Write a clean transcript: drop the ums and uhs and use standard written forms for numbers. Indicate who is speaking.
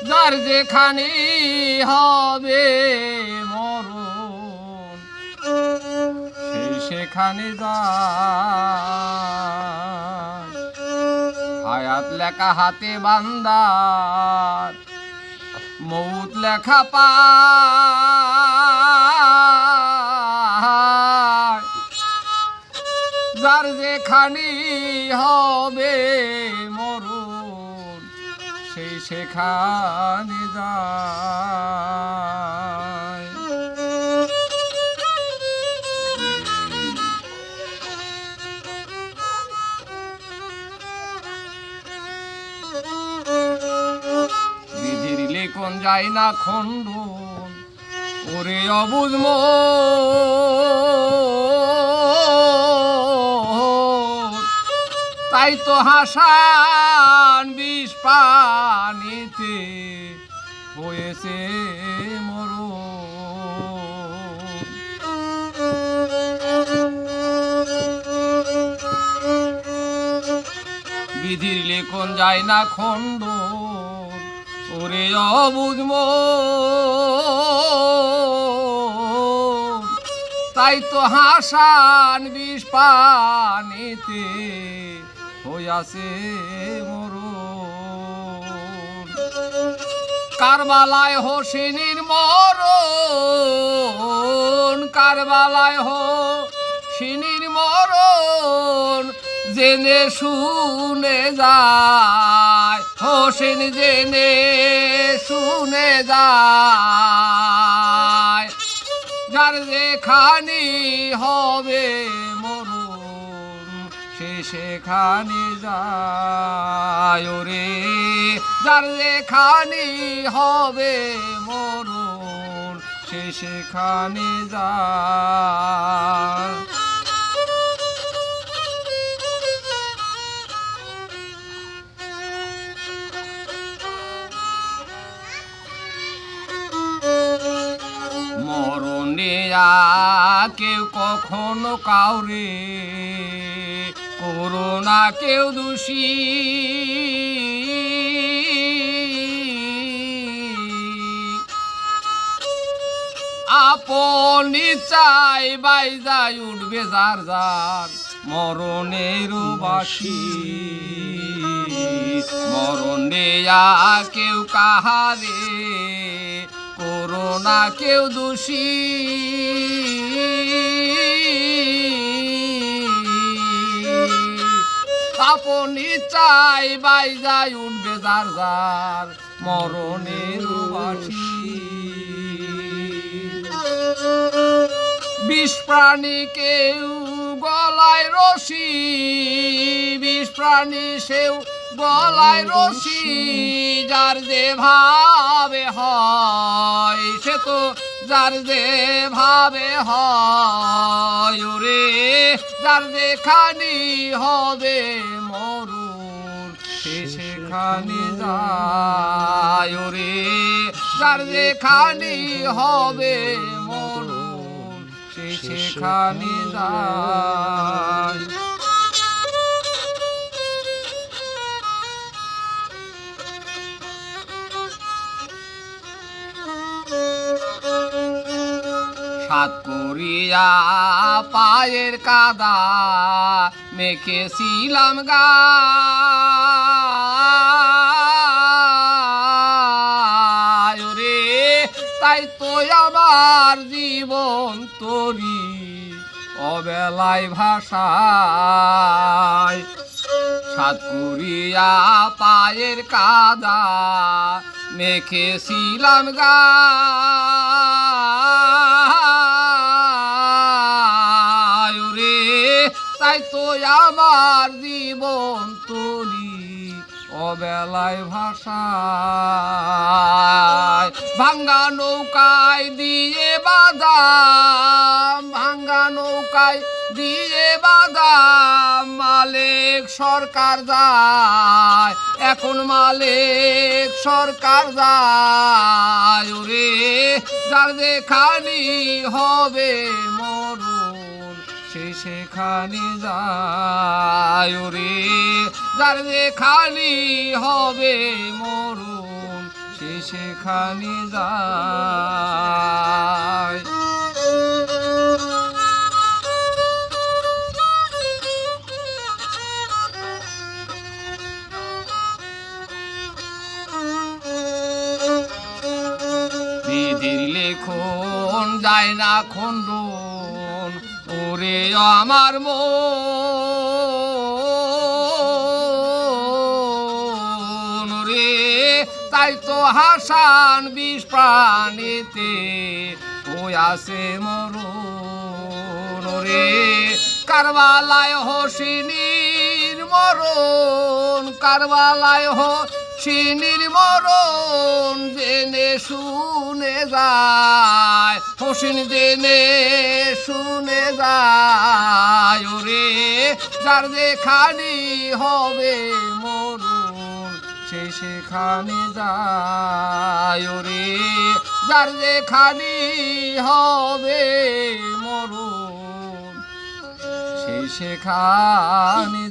Speaker 1: যার যেখানে হবে মরণ সেই সেখানে যায়। হায়াত লেখা হাতে বান্দার মৌত লেখা পায়। যার যেখানে হবে মরণ সেই সেখানে যায়। বিধির লেখন যায় না খণ্ডন ওরে অবুঝ তাই তো হাসান বিষ পানিতে হয়েছে মরণ। বিধির লেখন যায় না খণ্ডন ওরে অবুঝ তাই তো হাসান বিষ পানিতে হইয়াছে মরণ। কারবালায় হোসেনের মরণ, কারবালায় হোসেনের মরণ জেনে শুনে যায়, হোসেন জেনে শুনে যায়। যার যেখানে হবে মরণ সে সেখানে যায় রে। যার যেখানে হবে মরণ সে সেখানে যায়। মরণে কেউ কখনো কাউরে করোনা কেউ দোষী, আপনি চাই বাইজায় উঠবে যার যার মরণের বাসী। মরণে কেউ কাহারে করোনা কেউ দোষী, আপনি চাই বাইজায় উঠবে যার যার মরণের বাসী। বিষ প্রাণী কেউ গলায় রশি, বিষ প্রাণী সেও গলায় রশি। যার যে ভাবে হয় সে তো যার যে ভাবে হয় রে। যার যেখানে হবে মরণ সে সেখানে যায় রে। যার যেখানে হবে মরণ সে সেখানে যায়। সাত করিয়া পায়ের কাদা মেখেছিলাম গায় রে। তাই তো আমার জীবন তরি অবেলায় ভাষায়। সাত করিয়া পায়ের কাদা মেখেছিলাম গায় রে। তাই তো আমার জীবন তরি অবেলায় ভাষায়। ভাঙ্গা নৌকায় দিয়ে বাদাম, ভাঙ্গা নৌকায় দিয়ে বাদাম মালিক সরকার যায়, এখন মালিক সরকার যায় রে। যার যেখানে হবে মরণ সে সেখানে যায় রে। যার যেখানে হবে মরণ সে সেই সেখানে যায়। বিধির লেখন যায় না খণ্ডন ওরে আমার মন রে, তাই তো হাসান বিষ প্রাণীতে ওই আছে মরণ রে। কারবালায় হসিনীর মরণ, কারবালায় হসিনীর মরণ জেনে শুনে যায়, হসিন জেনে শুনে যায় ওরে। যার যেখানি হবে মরণ সে সেখানে যায় ওরে, যার যেখানি হবে মরণ সে সেখানে